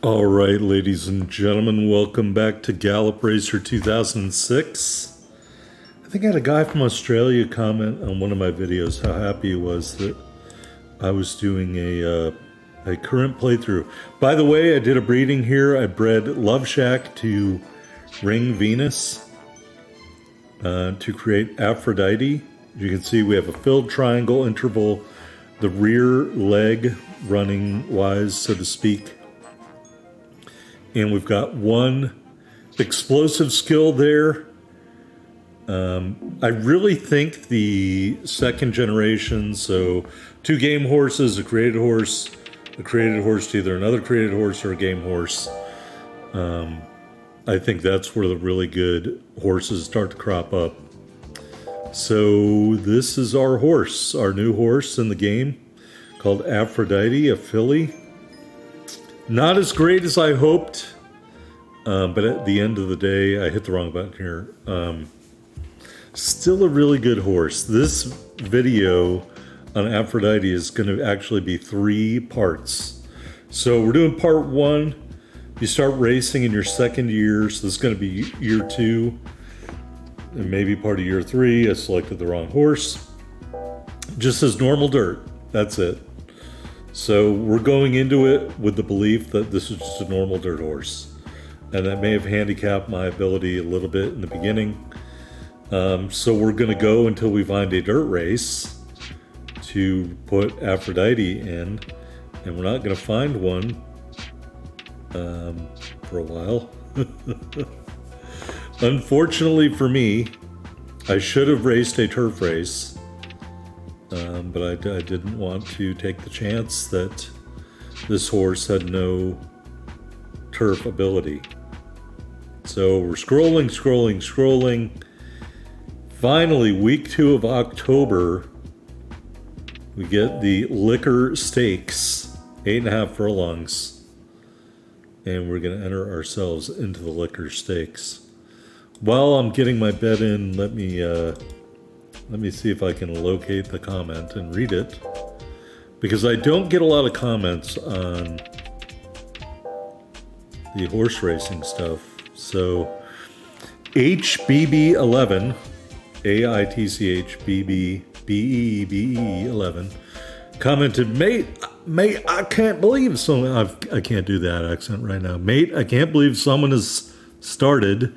All right, ladies and gentlemen, welcome back to Gallop Racer 2006. I think I had a guy from Australia comment on one of my videos how happy he was that I was doing a current playthrough. By the way, I did a breeding here. I bred Love Shack to Ring Venus to create Aphrodite. You can see we have a filled triangle interval, the rear leg running wise, so to speak. And we've got one explosive skill there. I really think the second generation, so 2 game horses, a created horse to either another created horse or a game horse. I think that's where the really good horses start to crop up. So this is our horse, our new horse in the game called Aphrodite, a filly. Not as great as I hoped, but at the end of the day, I hit the wrong button here. Still a really good horse. This video on Aphrodite is going to actually be 3 parts. So we're doing part 1. You start racing in your second year, so this is going to be year 2, and maybe part of year 3. I selected the wrong horse. Just as normal dirt. That's it. So we're going into it with the belief that this is just a normal dirt horse. And that may have handicapped my ability a little bit in the beginning. So we're going to go until we find a dirt race to put Aphrodite in. And we're not going to find one for a while. Unfortunately for me, I should have raced a turf race. But I didn't want to take the chance that this horse had no turf ability. So we're scrolling. Finally, week 2 of October, we get the Liquor Stakes, 8.5 furlongs. And we're going to enter ourselves into the Liquor Stakes. While I'm getting my bet in, let me see if I can locate the comment and read it, because I don't get a lot of comments on the horse racing stuff. So HBB11, AITCHBBBEBE11 commented, mate, I can't believe someone, I can't do that accent right now. Mate, I can't believe someone has started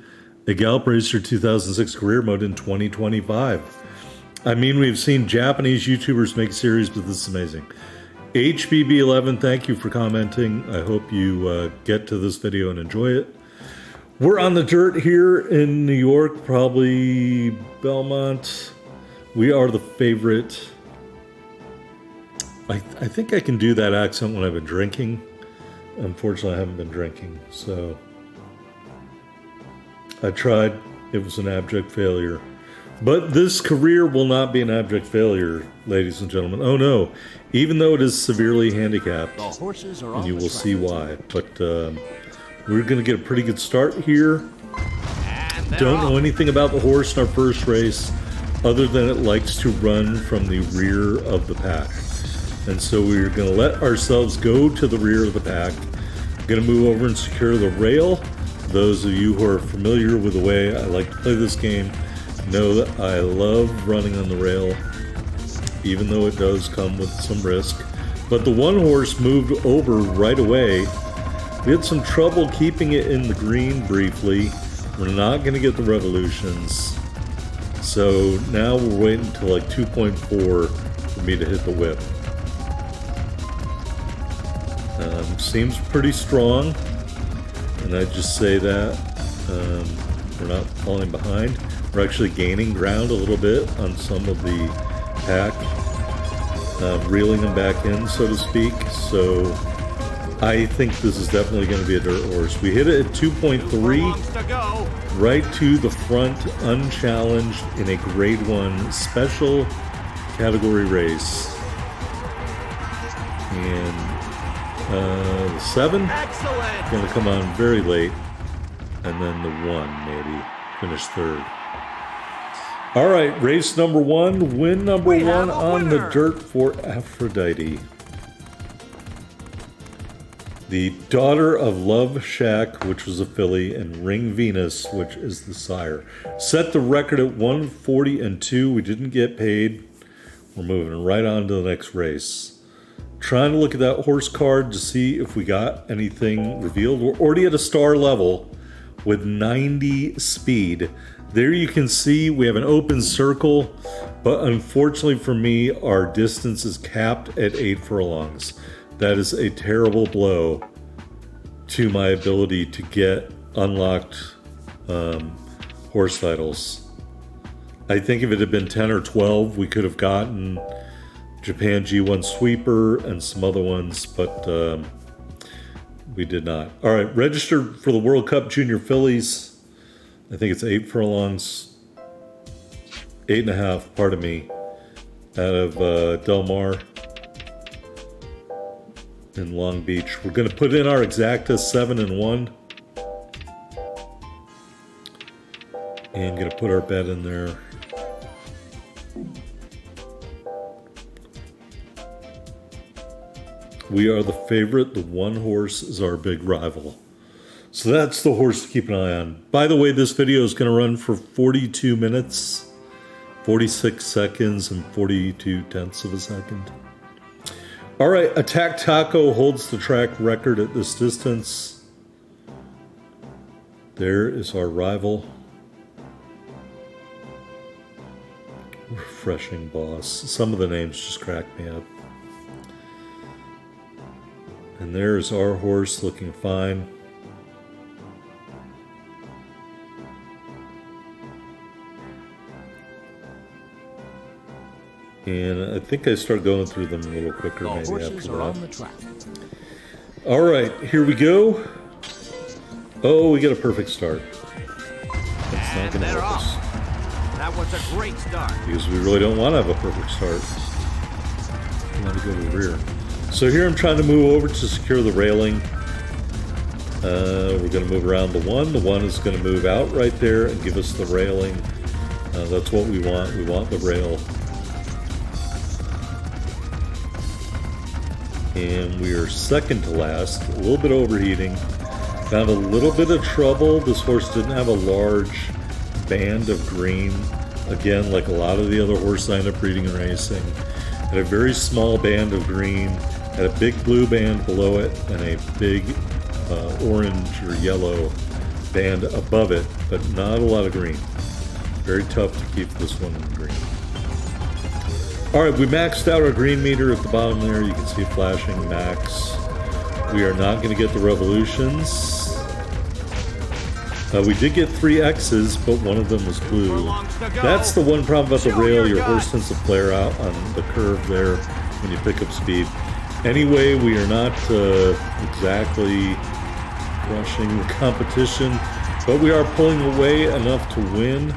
a Gallop Racer 2006 career mode in 2025. I mean, we've seen Japanese YouTubers make series, but this is amazing. HBB11, thank you for commenting. I hope you get to this video and enjoy it. We're on the dirt here in New York, probably Belmont. We are the favorite. I think I can do that accent when I've been drinking. Unfortunately, I haven't been drinking, so I tried. It was an abject failure. But this career will not be an abject failure, ladies and gentlemen. Oh no, even though it is severely handicapped, the horses are on and you the will track. see why. But we're going to get a pretty good start here. Don't know anything about the horse in our first race, other than it likes to run from the rear of the pack. And so we're going to let ourselves go to the rear of the pack. Going to move over and secure the rail. Those of you who are familiar with the way I like to play this game know that I love running on the rail, even though it does come with some risk. But the one horse moved over right away. We had some trouble keeping it in the green briefly. We're not going to get the revolutions. So now we're waiting until like 2.4 for me to hit the whip. Seems pretty strong. And I just say that we're not falling behind. We're actually gaining ground a little bit on some of the pack, reeling them back in, so to speak. So I think this is definitely going to be a dirt horse. We hit it at 2.3, right to the front, unchallenged in a grade 1 special category race. And the 7 going to come on very late, and then the 1 maybe finish 3rd. All right, race number 1, win number 1 on the dirt for Aphrodite. The Daughter of Love Shack, which was a filly, and Ring Venus, which is the sire. Set the record at 140-2. We didn't get paid. We're moving right on to the next race. Trying to look at that horse card to see if we got anything revealed. We're already at a star level with 90 speed. There you can see we have an open circle, but unfortunately for me, our distance is capped at 8 furlongs. That is a terrible blow to my ability to get unlocked horse titles. I think if it had been 10 or 12, we could have gotten Japan G1 Sweeper and some other ones, but we did not. All right, registered for the World Cup Junior Fillies. I think it's 8 furlongs, 8.5, pardon me, out of Del Mar in Long Beach. We're going to put in our exacta 7-1 and going to put our bet in there. We are the favorite. The one horse is our big rival. So that's the horse to keep an eye on. By the way, this video is going to run for 42 minutes, 46 seconds, and 42 tenths of a second. All right, Attack Taco holds the track record at this distance. There is our rival. Refreshing Boss. Some of the names just crack me up. And there's our horse looking fine. And I think I start going through them a little quicker maybe after that. All right, here we go. Oh, we get a perfect start. That's not going to help us. That was a great start. Because we really don't want to have a perfect start. We want to go to the rear. So here I'm trying to move over to secure the railing. We're going to move around the one. The one is going to move out right there and give us the railing. That's what we want. We want the rail. And we are second to last. A little bit overheating. Found a little bit of trouble. This horse didn't have a large band of green. Again, like a lot of the other horses I end up breeding and racing. Had a very small band of green. Had a big blue band below it and a big orange or yellow band above it, but not a lot of green. Very tough to keep this one in green. All right, we maxed out our green meter at the bottom there. You can see flashing max. We are not going to get the revolutions. We did get 3 X's, but one of them was blue. That's the one problem about the rail. Your horse tends to flare out on the curve there when you pick up speed. Anyway, we are not exactly crushing the competition, but we are pulling away enough to win.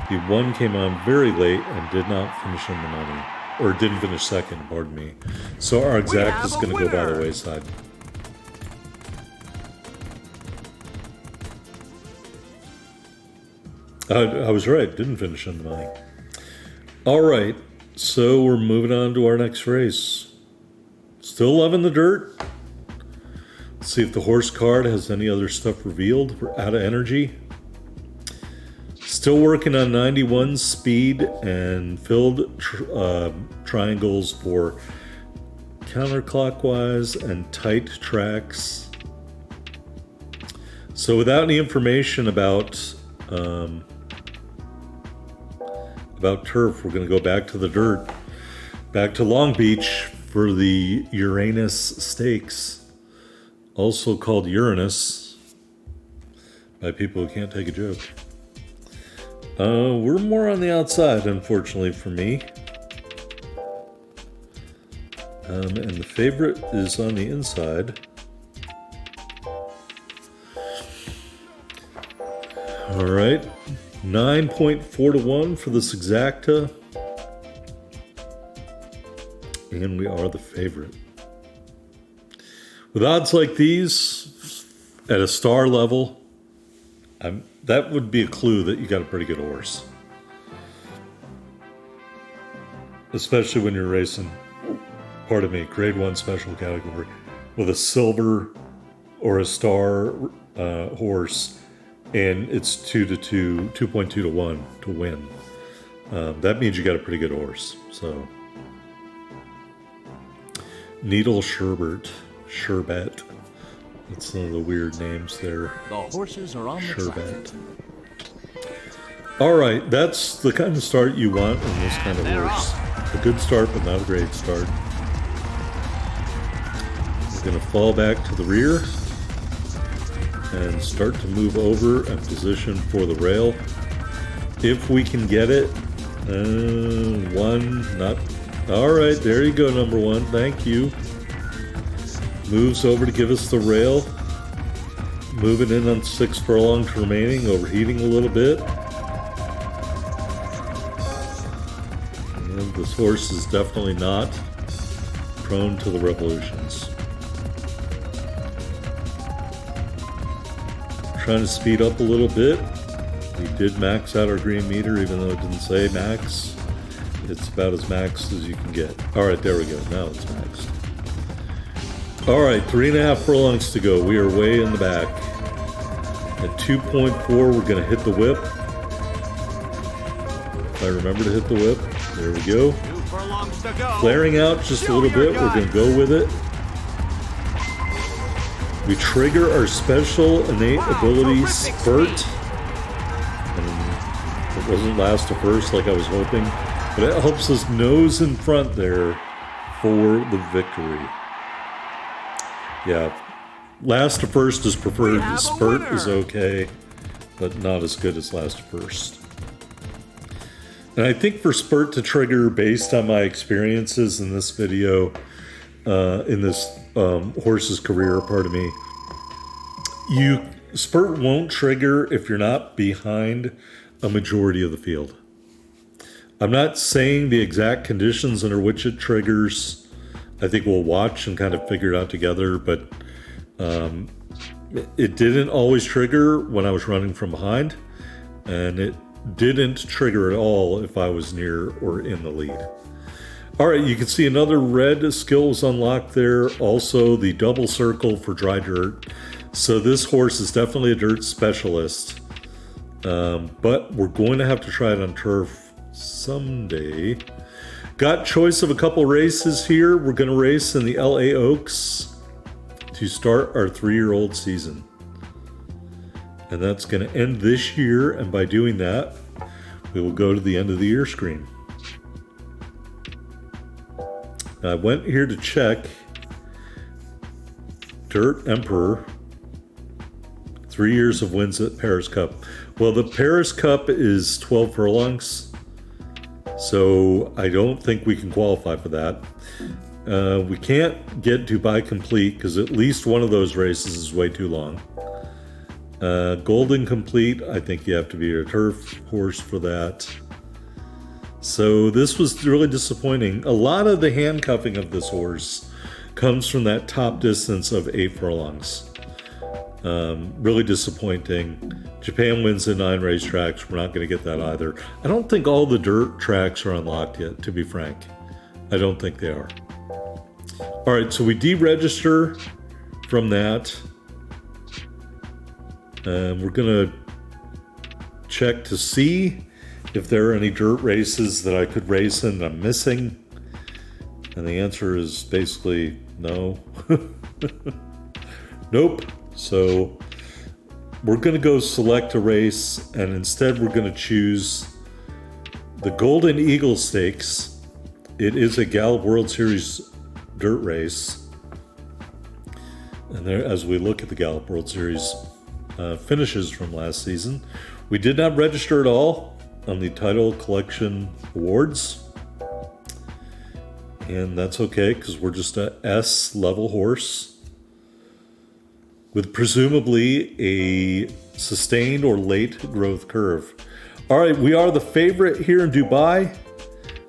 The one came on very late and did not finish in the money, or didn't finish second, pardon me. So our exact is going to go by the wayside. I was right, didn't finish in the money. All right, so we're moving on to our next race. Still loving the dirt. Let's see if the horse card has any other stuff revealed. We're out of energy. Still working on 91 speed and filled triangles for counterclockwise and tight tracks. So without any information about turf, we're going to go back to the dirt, back to Long Beach for the Uranus Stakes, also called Uranus by people who can't take a joke. We're more on the outside, unfortunately for me. And the favorite is on the inside. All right, 9.4 to 1 for this exacta. And we are the favorite. With odds like these, at a star level, that would be a clue that you got a pretty good horse. Especially when you're racing, pardon me, grade 1 special category. with a silver or a star horse, and it's 2.2 to 1 to win. That means you got a pretty good horse. So, Needle Sherbet. That's some of the weird names there. The horses are on the Sherbet. All right, that's the kind of start you want in this kind of horse. A good start, but not a great start. We're going to fall back to the rear and start to move over and position for the rail. If we can get it. One, not. All right, there you go, number one. Thank you. Moves over to give us the rail. Moving in on 6 furlongs remaining, overheating a little bit. And this horse is definitely not prone to the revolutions. Trying to speed up a little bit. We did max out our green meter, even though it didn't say max. It's about as maxed as you can get. All right, there we go. Now it's maxed. All right, 3.5 furlongs to go. We are way in the back. At 2.4, we're going to hit the whip. If I remember to hit the whip. There we go. 2 furlongs to go. Flaring out just a little bit. We're going to go with it. We trigger our special innate ability spurt. And it wasn't last to first like I was hoping. But it helps us nose in front there for the victory. Yeah, last to first is preferred. Spurt is okay, but not as good as last to first. And I think for spurt to trigger, based on my experiences in this video, in this horse's career, pardon me, spurt won't trigger if you're not behind a majority of the field. I'm not saying the exact conditions under which it triggers. I think we'll watch and kind of figure it out together, but it didn't always trigger when I was running from behind, and it didn't trigger at all if I was near or in the lead. All right, you can see another red skill was unlocked there. Also, the double circle for dry dirt. So this horse is definitely a dirt specialist, but we're going to have to try it on turf someday. Got choice of a couple races here. We're going to race in the LA Oaks to start our 3-year-old season. And that's going to end this year, and by doing that, we will go to the end of the year screen. I went here to check Dirt Emperor, 3 years of wins at Paris Cup. Well, the Paris Cup is 12 furlongs, so I don't think we can qualify for that. We can't get Dubai Complete because at least one of those races is way too long. Golden Complete, I think you have to be a turf horse for that. So this was really disappointing. A lot of the handcuffing of this horse comes from that top distance of 8 furlongs. Really disappointing. Japan wins in 9 racetracks. We're not going to get that either. I don't think all the dirt tracks are unlocked yet, to be frank. I don't think they are. All right, so we deregister from that. We're going to check to see if there are any dirt races that I could race in that I'm missing. And the answer is basically no. Nope. So we're going to go select a race, and instead we're going to choose the Golden Eagle Stakes. It is a Gallup World Series dirt race. And there, as we look at the Gallup World Series finishes from last season, we did not register at all on the Title Collection Awards. And that's okay, because we're just a S level horse with presumably a sustained or late growth curve. All right, we are the favorite here in Dubai.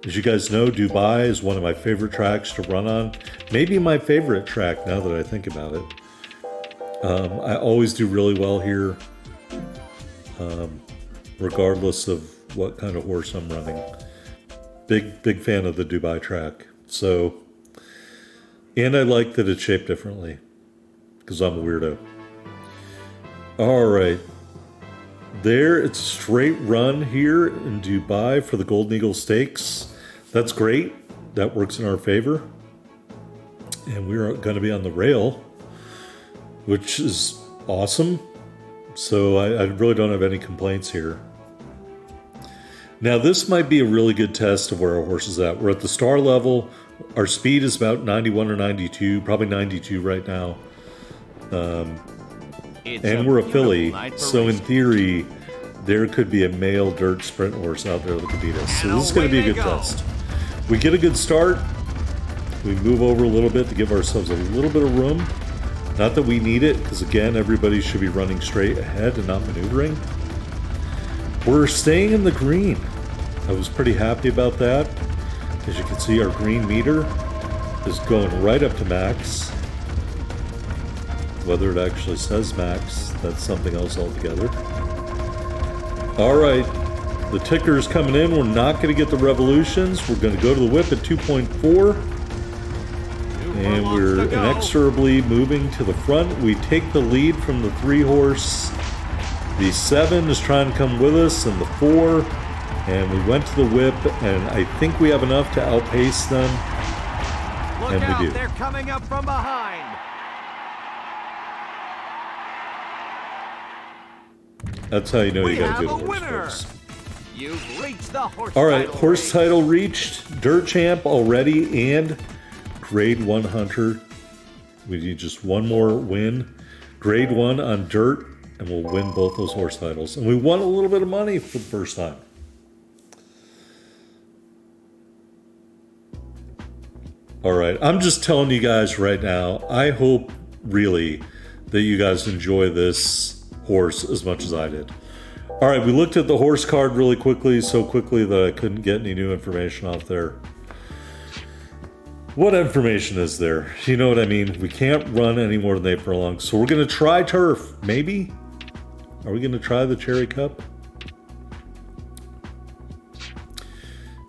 As you guys know, Dubai is one of my favorite tracks to run on. Maybe my favorite track now that I think about it. I always do really well here, regardless of what kind of horse I'm running. Big fan of the Dubai track. So And I like that it's shaped differently, because I'm a weirdo. All right. There, it's a straight run here in Dubai for the Golden Eagle Stakes. That's great. That works in our favor. And we're going to be on the rail, which is awesome. So I really don't have any complaints here. Now, this might be a really good test of where our horse is at. We're at the star level. Our speed is about 91 or 92, probably 92 right now. And we're a filly, so in theory, there could be a male dirt sprint horse out there that could beat us. So this is going to be a good test. We get a good start. We move over a little bit to give ourselves a little bit of room. Not that we need it, because again, everybody should be running straight ahead and not maneuvering. We're staying in the green. I was pretty happy about that. As you can see, our green meter is going right up to max. Whether it actually says max, that's something else altogether. All right, the ticker's coming in. We're not going to get the revolutions. We're going to go to the whip at 2.4. And we're inexorably moving to the front. We take the lead from the 3-horse. The 7 is trying to come with us, and the 4. And we went to the whip, and I think we have enough to outpace them. Look and we do. They're coming up from behind. That's how you know you got to have do a the horse winner. first. You've reached the horse All right, title horse race. title reached. Dirt champ already, and grade 1 hunter. We need just one more win. Grade 1 on dirt, and we'll win both those horse titles. And we won a little bit of money for the first time. All right, I'm just telling you guys right now, I hope really that you guys enjoy this horse as much as I did. All right, we looked at the horse card really quickly, so quickly that I couldn't get any new information off there. What information is there? You know what I mean? We can't run any more than 8 furlongs, so we're going to try turf, maybe? Are we going to try the Cherry Cup?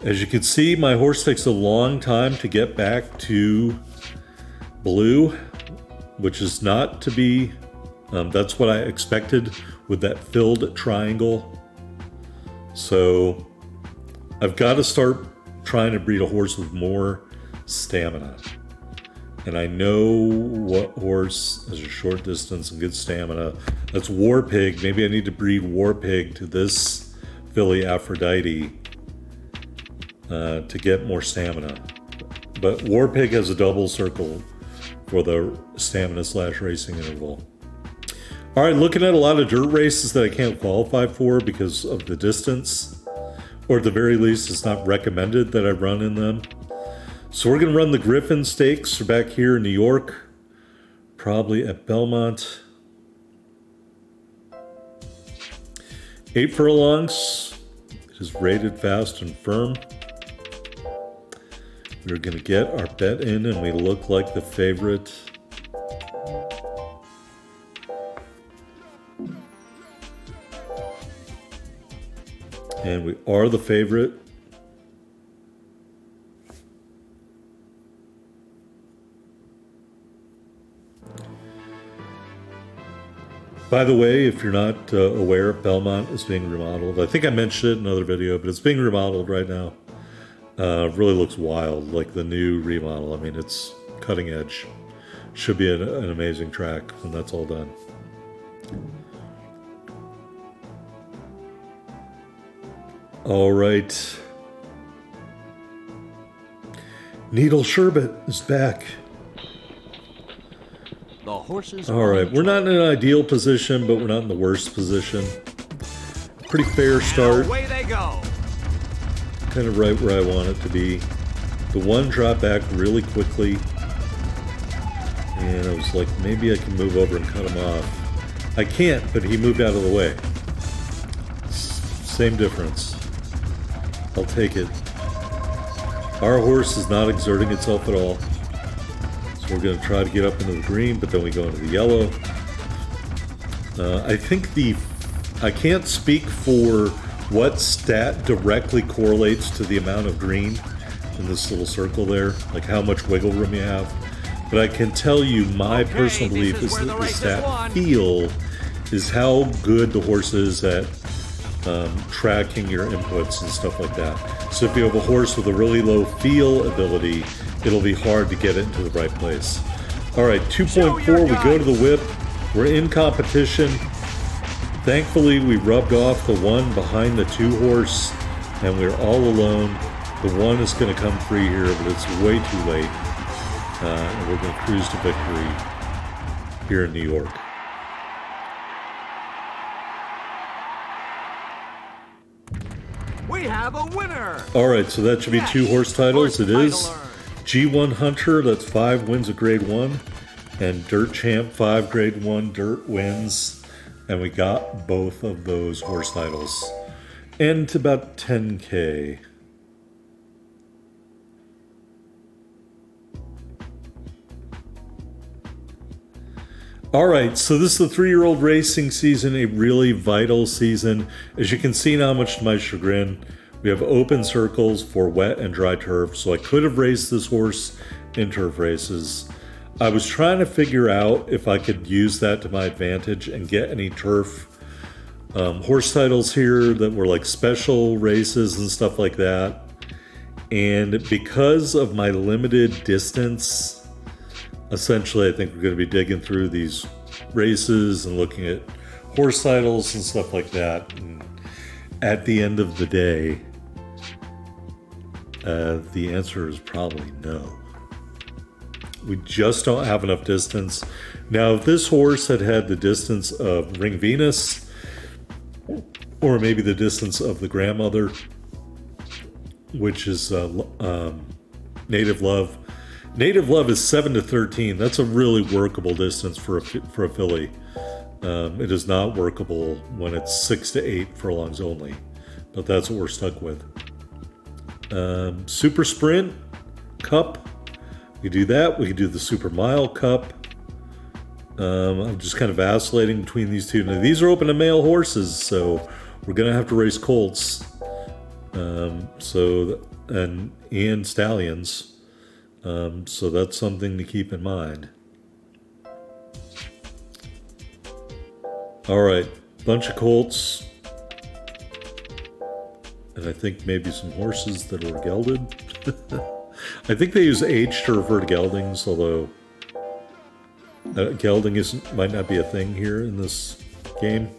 As you can see, my horse takes a long time to get back to blue, which is not to be... that's what I expected with that filled triangle. So I've got to start trying to breed a horse with more stamina. And I know what horse has a short distance and good stamina. That's War Pig. Maybe I need to breed War Pig to this filly Aphrodite to get more stamina. But War Pig has a double circle for the stamina / racing interval. All right, looking at a lot of dirt races that I can't qualify for because of the distance, or at the very least, it's not recommended that I run in them. So we're going to run the Griffin Stakes back here in New York, probably at Belmont. 8 furlongs. It is rated fast and firm. We're going to get our bet in, and we look like the favorite. And we are the favorite. By the way, if you're not aware, Belmont is being remodeled. I think I mentioned it in another video, but it's being remodeled right now. Really looks wild, like the new remodel. I mean, it's cutting edge. Should be an amazing track when that's all done. All right. Needle Sherbet is back. The horses. All right, we're not in an ideal position, but we're not in the worst position. Pretty fair start. Away they go. Kind of right where I want it to be. The one dropped back really quickly. And I was like, maybe I can move over and cut him off. I can't, but he moved out of the way. Same difference. I'll take it. Our horse is not exerting itself at all. So we're going to try to get up into the green, but then we go into the yellow. I think I can't speak for what stat directly correlates to the amount of green in this little circle there, like how much wiggle room you have. but I can tell you my Okay, personal this belief is is where that the the race is stat won. feel is how good the horse is at tracking your inputs and stuff like that. So if you have a horse with a really low feel ability, it'll be hard to get it into the right place. All right, 2.4, we go to the whip. We're in competition. Thankfully, we rubbed off the one behind the 2 horse, and we're all alone. The 1 is going to come free here, but it's way too late. And we're going to cruise to victory here in New York. We have a winner. All right, so that should be Yes, 2 horse titles. horse It is title earned. G1 Hunter, that's 5 wins of grade 1, and Dirt Champ, 5 grade 1 dirt wins, and we got both of those horse titles. And to about 10K. All right, so this is the 3-year-old racing season, a really vital season. As you can see now, much to my chagrin, we have open circles for wet and dry turf, so I could have raced this horse in turf races. I was trying to figure out if I could use that to my advantage and get any turf horse titles here that were like special races and stuff like that. And because of my limited distance, essentially, I think we're going to be digging through these races and looking at horse titles and stuff like that. And at the end of the day, the answer is probably no. We just don't have enough distance. Now, if this horse had had the distance of Ring Venus, or maybe the distance of the grandmother, which is Native Love. Native Love is 7 to 13. That's a really workable distance for a filly. It is not workable when it's 6 to 8 furlongs only, but that's what we're stuck with. Super Sprint Cup. We do that. We can do the Super Mile Cup. I'm just kind of vacillating between these two. Now, these are open to male horses, so we're going to have to race colts. And stallions. So that's something to keep in mind. All right, bunch of colts. And I think maybe some horses that are gelded. I think they use age to refer to geldings, although gelding might not be a thing here in this game.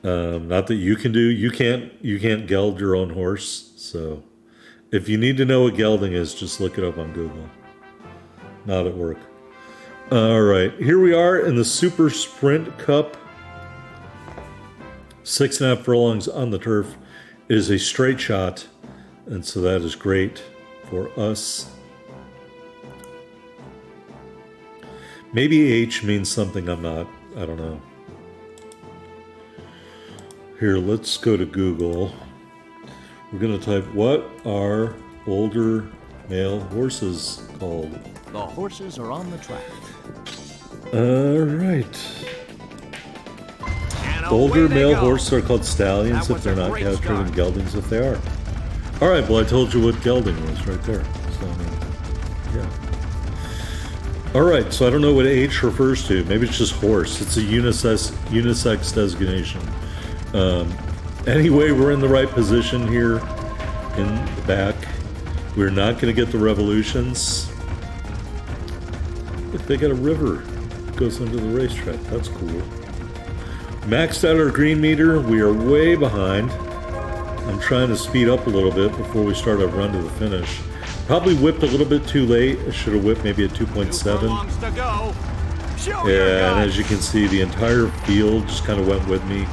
Not that you can do. You can't geld your own horse. So if you need to know what gelding is, just look it up on Google. Not at work. All right, here we are in the Super Sprint Cup. 6.5 furlongs on the turf. It is a straight shot, and so that is great for us. Maybe H means something I'm not. I don't know. Here, let's go to Google. We're going to type, what are older male horses called? The horses are on the track. All right. And Older away they male go. horses are called stallions That if was they're a not great castrated, start. and geldings if they are. All right, well, I told you what gelding was right there. So, I mean, yeah. All right, so I don't know what H refers to. Maybe it's just horse. It's a unisex designation. Anyway, we're in the right position here in the back. We're not going to get the revolutions. Look, they got a river that goes under the racetrack. That's cool. Maxed out our green meter. We are way behind. I'm trying to speed up a little bit before we start our run to the finish. Probably whipped a little bit too late. I should have whipped maybe at 2.7. 2 furlongs to go. Show your Yeah, and guts. as you can see, the entire field just kind of went with me.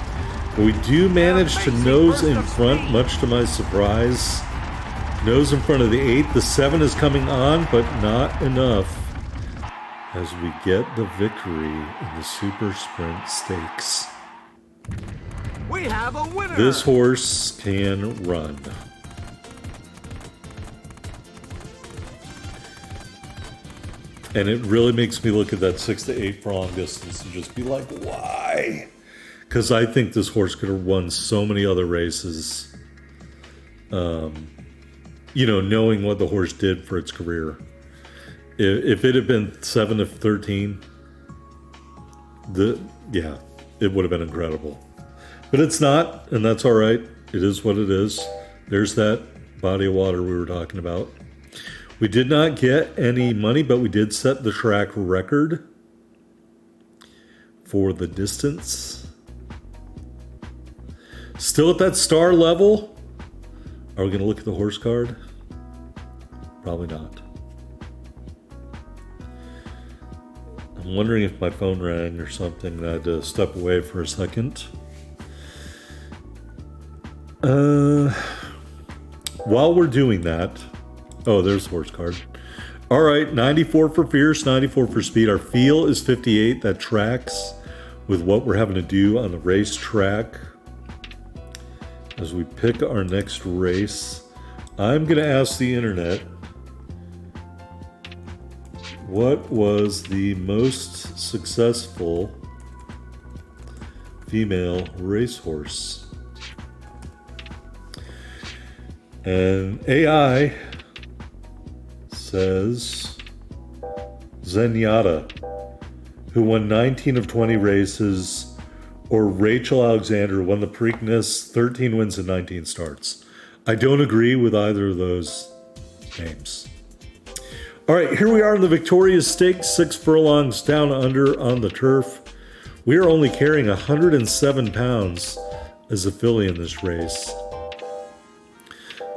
But we do manage to nose in front, much to my surprise. Nose in front of the 8. The 7 is coming on, but not enough as we get the victory in the Super Sprint Stakes. We have a winner. This horse can run. And it really makes me look at that 6 to 8 furlong distance and just be like, why? Because I think this horse could have won so many other races. Knowing what the horse did for its career. If it had been 7 of 13, yeah, it would have been incredible. But it's not, and that's all right. It is what it is. There's that body of water we were talking about. We did not get any money, but we did set the track record for the distance. Still at that star level. Are we going to look at the horse card? Probably not. I'm wondering if my phone rang or something. I had to step away for a second. While we're doing that, oh, there's the horse card. All right, 94 for fierce, 94 for speed. Our feel is 58. That tracks with what we're having to do on the racetrack. As we pick our next race, I'm going to ask the internet, what was the most successful female racehorse? And AI says Zenyatta, who won 19 of 20 races, or Rachel Alexander, won the Preakness, 13 wins and 19 starts. I don't agree with either of those names. All right, here we are in the Victoria's Stakes, 6 furlongs down under on the turf. We are only carrying 107 pounds as a filly in this race.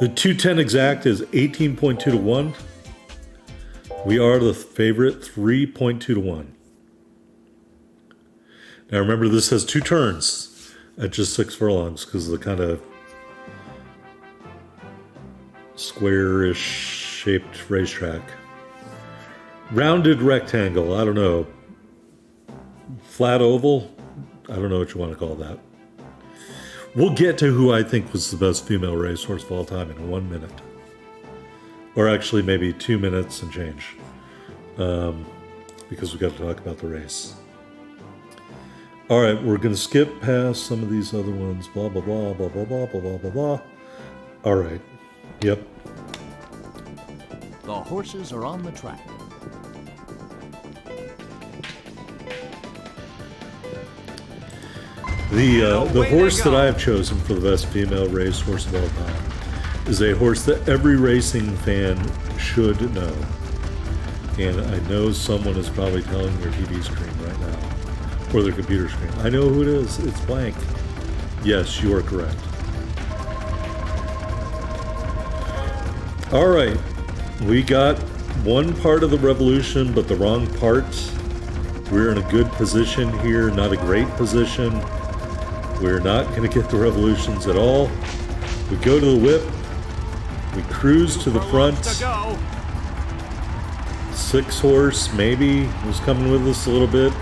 The 210 exact is 18.2 to 1. We are the favorite, 3.2 to 1. Now remember, this has 2 turns at just 6 furlongs because of the kind of square-ish shaped racetrack. Rounded rectangle, I don't know. Flat oval, I don't know what you want to call that. We'll get to who I think was the best female racehorse of all time in 1 minute. Or actually maybe 2 minutes and change. Because we've got to talk about the race. All right, we're going to skip past some of these other ones. Blah, blah, blah, blah, blah, blah, blah, blah, blah, blah. All right. Yep. The horses are on the track. The horse that I have chosen for the best female racehorse of all time is a horse that every racing fan should know. And I know someone is probably telling their TV screen right now. Or their computer screen. I know who it is. It's blank. Yes, you are correct. All right. We got one part of the revolution, but the wrong part. We're in a good position here, not a great position. We're not going to get the revolutions at all. We go to the whip. We cruise to the front. 6 horse, maybe, was coming with us a little bit.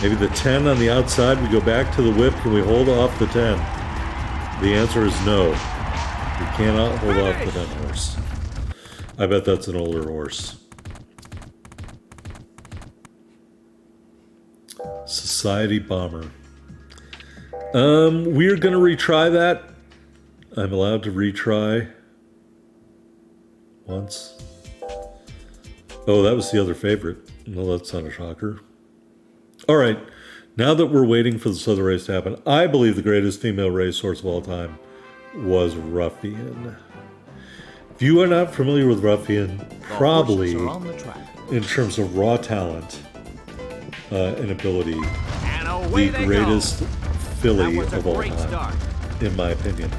Maybe the 10 on the outside, we go back to the whip. Can we hold off the 10? The answer is no. We cannot hold off the 10 horse. I bet that's an older horse. Society Bomber. We're going to retry that. I'm allowed to retry once. Oh, that was the other favorite. No, that's not a shocker. All right, now that we're waiting for this other race to happen, I believe the greatest female racehorse of all time was Ruffian. If you are not familiar with Ruffian, probably in terms of raw talent and ability, the greatest filly of all time, in my opinion.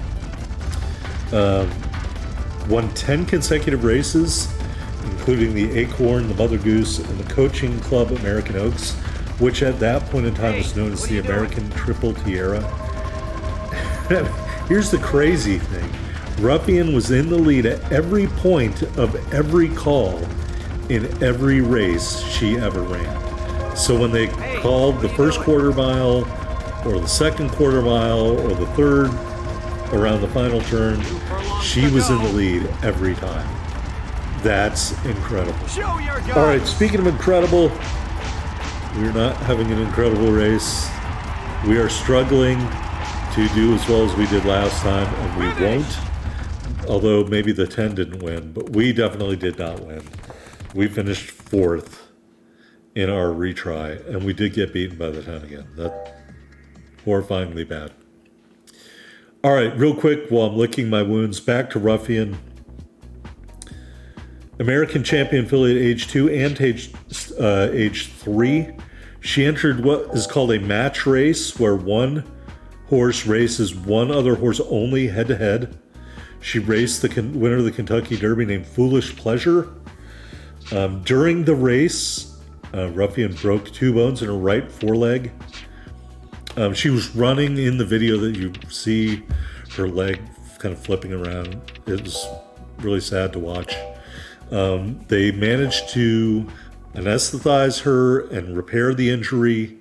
Won 10 consecutive races, including the Acorn, the Mother Goose, and the Coaching Club American Oaks, which at that point in time was known as the American Triple Tiara. Here's the crazy thing. Ruffian was in the lead at every point of every call in every race she ever ran. So when they called the first quarter mile, or the second quarter mile, or the third around the final turn, she was in the lead every time. That's incredible. All right, speaking of incredible, we're not having an incredible race. We are struggling to do as well as we did last time, and we won't. Although maybe the 10 didn't win, but we definitely did not win. We finished 4th in our retry, and we did get beaten by the 10 again. That's horrifyingly bad. All right, real quick while I'm licking my wounds, back to Ruffian. American champion filly at age 2 and age 3. She entered what is called a match race, where one horse races one other horse only head-to-head. She raced the winner of the Kentucky Derby named Foolish Pleasure. During the race, Ruffian broke 2 bones in her right foreleg. She was running in the video that you see, her leg kind of flipping around. It was really sad to watch. They managed to anesthetize her and repair the injury.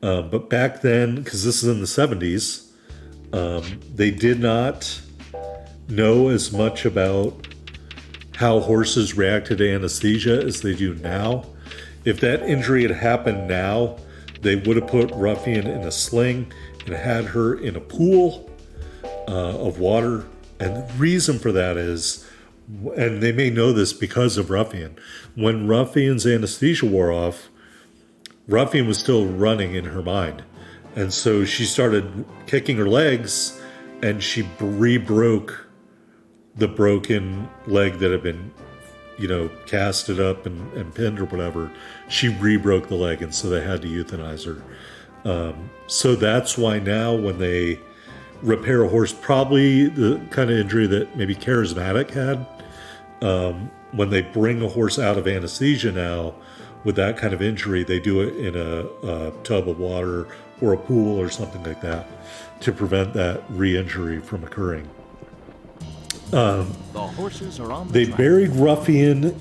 But back then, because this is in the 70s, they did not know as much about how horses reacted to anesthesia as they do now. If that injury had happened now, they would have put Ruffian in a sling and had her in a pool of water. And the reason for that is, and they may know this because of Ruffian, when Ruffian's anesthesia wore off, Ruffian was still running in her mind. And so she started kicking her legs, and she re-broke the broken leg that had been, casted up and pinned or whatever. She re-broke the leg, and so they had to euthanize her. So that's why now when they repair a horse, probably the kind of injury that maybe Charismatic had, when they bring a horse out of anesthesia now with that kind of injury, they do it in a tub of water or a pool or something like that to prevent that re-injury from occurring. The horses are on the They track. buried Ruffian.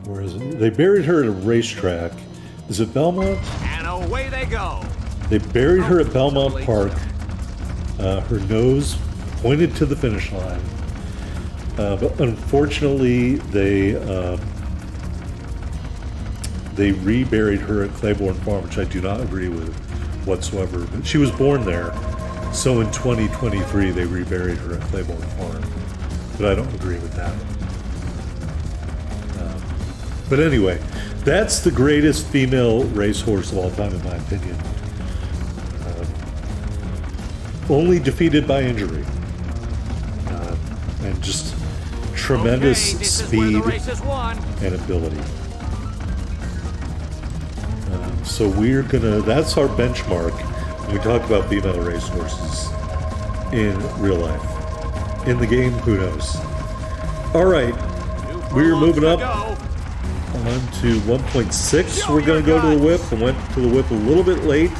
Where is it? They buried her at a racetrack. Is it Belmont? And away they go. They buried her at Belmont Park. Her nose pointed to the finish line. But unfortunately, they reburied her at Claiborne Farm, which I do not agree with whatsoever. But she was born there. So in 2023, they reburied her at Claiborne Farm. But I don't agree with that. But anyway, that's the greatest female racehorse of all time, in my opinion. Only defeated by injury. And just tremendous Okay, this is speed where the race is won. and ability. So we're gonna, that's our benchmark when we talk about female racehorses in real life. In the game, who knows? All right, we're moving up on to 1.6. We're gonna go to the whip. I went to the whip a little bit late,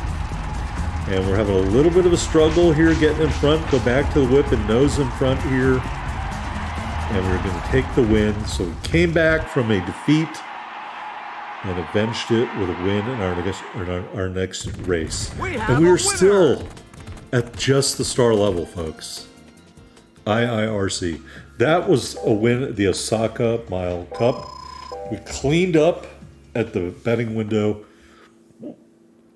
and we're having a little bit of a struggle here getting in front. Go back to the whip and nose in front here, and we're gonna take the win. So we came back from a defeat and avenged it with a win in our next race. And we are still at just the star level, folks. IIRC. That was a win at the Osaka Mile Cup. We cleaned up at the betting window.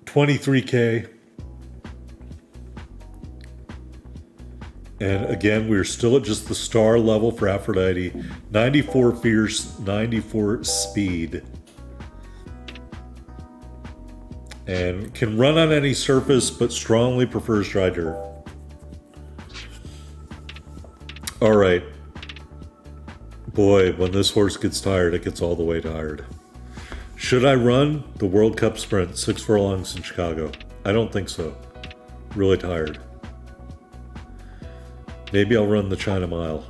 23K. And again, we're still at just the star level for Aphrodite. 94 fierce, 94 speed. And can run on any surface, but strongly prefers dry dirt. All right. Boy, when this horse gets tired, it gets all the way tired. Should I run the World Cup Sprint 6 furlongs in Chicago? I don't think so. Really tired. Maybe I'll run the China Mile.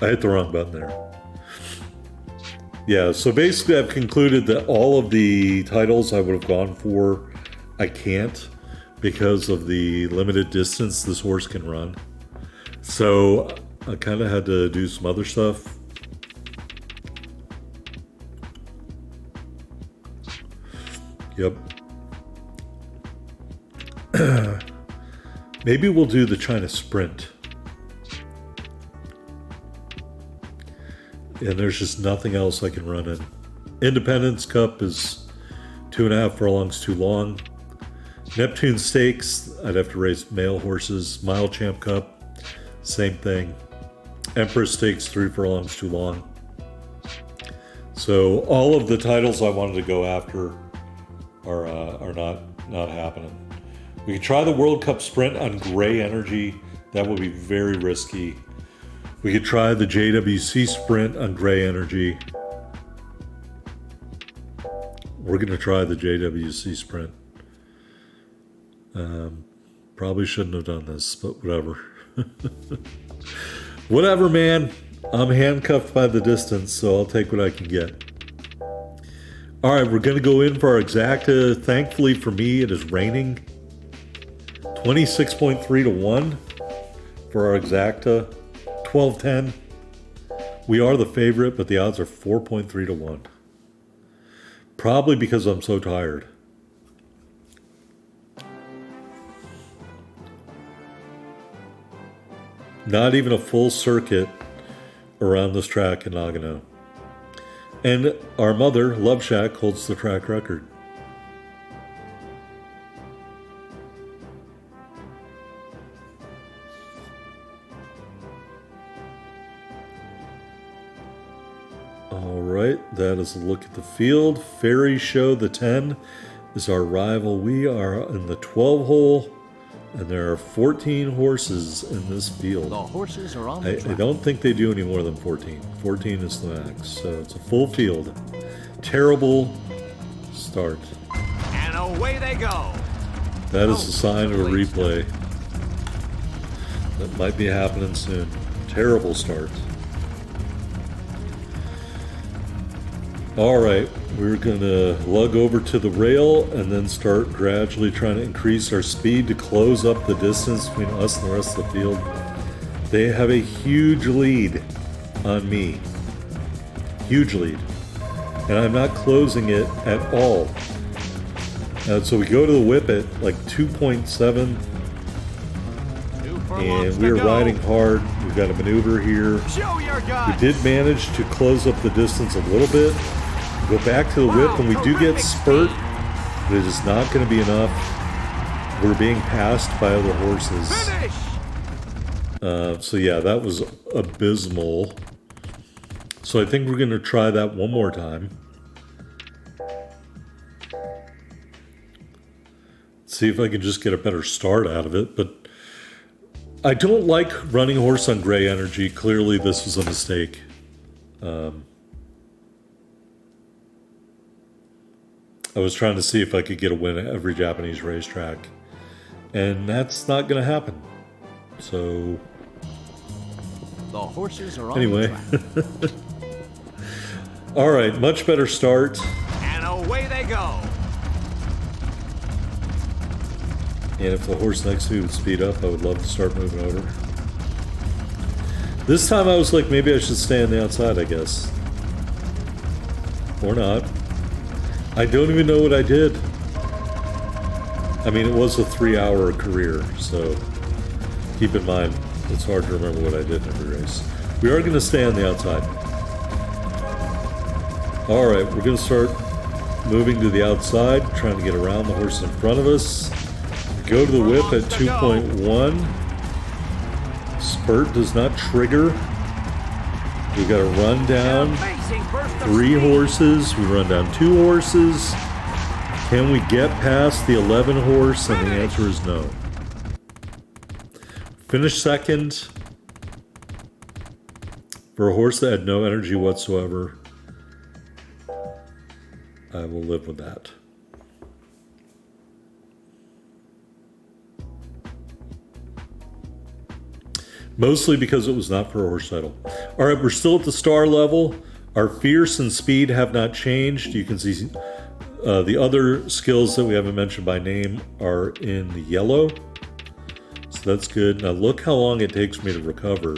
I hit the wrong button there. Yeah, so basically I've concluded that all of the titles I would have gone for, I can't because of the limited distance this horse can run. So I kind of had to do some other stuff. Yep. Maybe we'll do the China Sprint. And there's just nothing else I can run in. Independence Cup is 2.5 furlongs too long. Neptune Stakes, I'd have to race male horses. Mile Champ Cup, same thing. Empress takes 3 furlongs too long. So all of the titles I wanted to go after are not happening. We could try the World Cup Sprint on Gray Energy. That would be very risky. We could try the JWC Sprint on Gray Energy. We're going to try the JWC Sprint. Probably shouldn't have done this, but whatever. Whatever, man. I'm handcuffed by the distance, so I'll take what I can get. All right, we're going to go in for our exacta. Thankfully for me, it is raining. 26.3 to 1 for our exacta. 12.10. We are the favorite, but the odds are 4.3 to 1. Probably because I'm so tired. Not even a full circuit around this track in Nagano. And our mother, Love Shack, holds the track record. All right, that is a look at the field. Fairy Show, the 10, is our rival. We are in the 12 hole, and there are 14 horses in this field. The horses are on the track. I don't think they do any more than 14. 14 is the max, so it's a full field. Terrible start. And away they go. That is a sign of a replay. That might be happening soon. Terrible start. All right, we're gonna lug over to the rail and then start gradually trying to increase our speed to close up the distance between us and the rest of the field. They have a huge lead on me. Huge lead. And I'm not closing it at all. So we go to the whip at like 2.7. And we're riding hard. We've got a maneuver here. We did manage to close up the distance a little bit. Go back to the whip, and we do get spurt, but it is not going to be enough. We're being passed by other horses. So yeah, that was abysmal. So I think we're going to try that one more time. See if I can just get a better start out of it. But I don't like running horse on Gray Energy. Clearly this was a mistake. I was trying to see if I could get a win at every Japanese racetrack, and that's not going to happen. So, the horses are on anyway, the track. All right, much better start. And away they go. And if the horse next to me would speed up, I would love to start moving over. This time I was like, maybe I should stay on the outside, I guess. Or not. I don't even know what I did. I mean, it was a 3-hour career, so keep in mind, it's hard to remember what I did in every race. We are going to stay on the outside. All right, we're going to start moving to the outside, trying to get around the horse in front of us. We go to the whip at 2.1. Spurt does not trigger. We got to run down 3 horses. We run down 2 horses. Can we get past the 11 horse? And the answer is no. Finished second for a horse that had no energy whatsoever. I will live with that. Mostly because it was not for a horse title. All right, we're still at the star level. Our fierce and speed have not changed. You can see the other skills that we haven't mentioned by name are in the yellow. So that's good. Now look how long it takes me to recover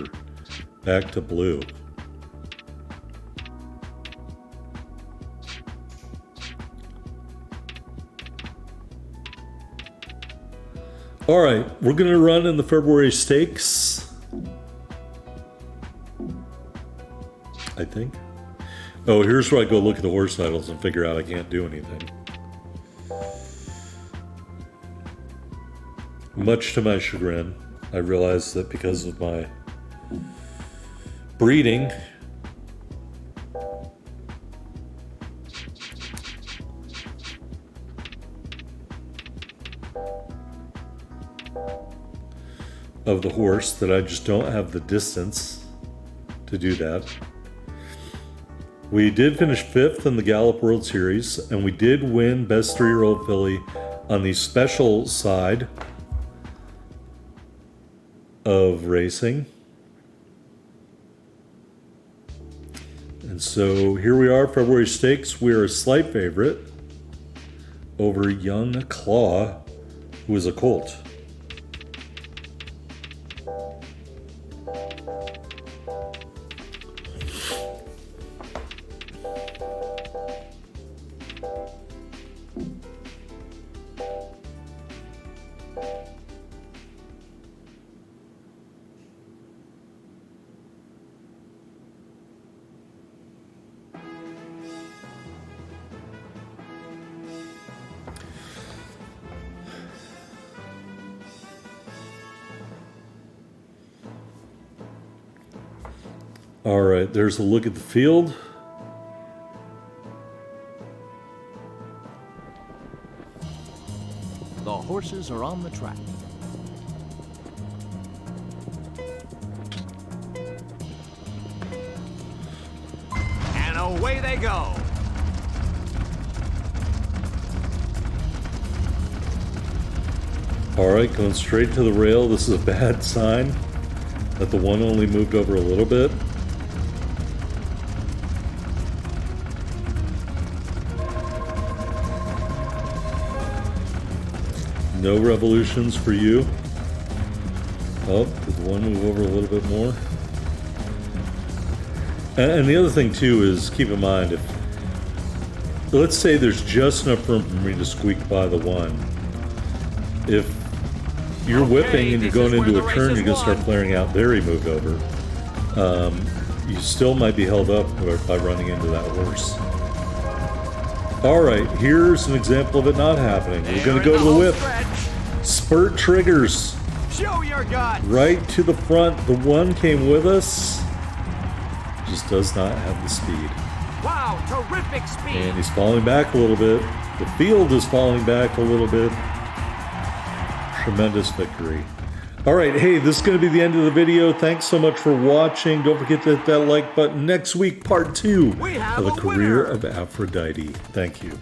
back to blue. All right, we're going to run in the February Stakes. I think. Oh, here's where I go look at the horse titles and figure out I can't do anything. Much to my chagrin, I realized that because of my breeding. Of the horse that I just don't have the distance to do that. We did finish 5th in the Gallop World Series, and we did win Best 3-Year-Old Filly on the special side of racing. And so here we are, February Stakes. We are a slight favorite over Young Claw, who is a colt. All right, there's a look at the field. The horses are on the track. And away they go. All right, going straight to the rail. This is a bad sign that the one only moved over a little bit. No revolutions for you. Oh, did the one move over a little bit more? And the other thing too is keep in mind, if let's say there's just enough room for me to squeak by the one. If you're whipping and you're going into a turn, you're going to start flaring out. There he moved over. You still might be held up by running into that horse. All right, here's an example of it not happening. We're going to go to the whip. Spurt triggers. Show your guts. Right to the front. The one came with us. Just does not have the speed. Wow, terrific speed. And he's falling back a little bit. The field is falling back a little bit. Tremendous victory. All right, hey, this is going to be the end of the video. Thanks so much for watching. Don't forget to hit that like button. Next week, part 2 of the career of Aphrodite. Thank you.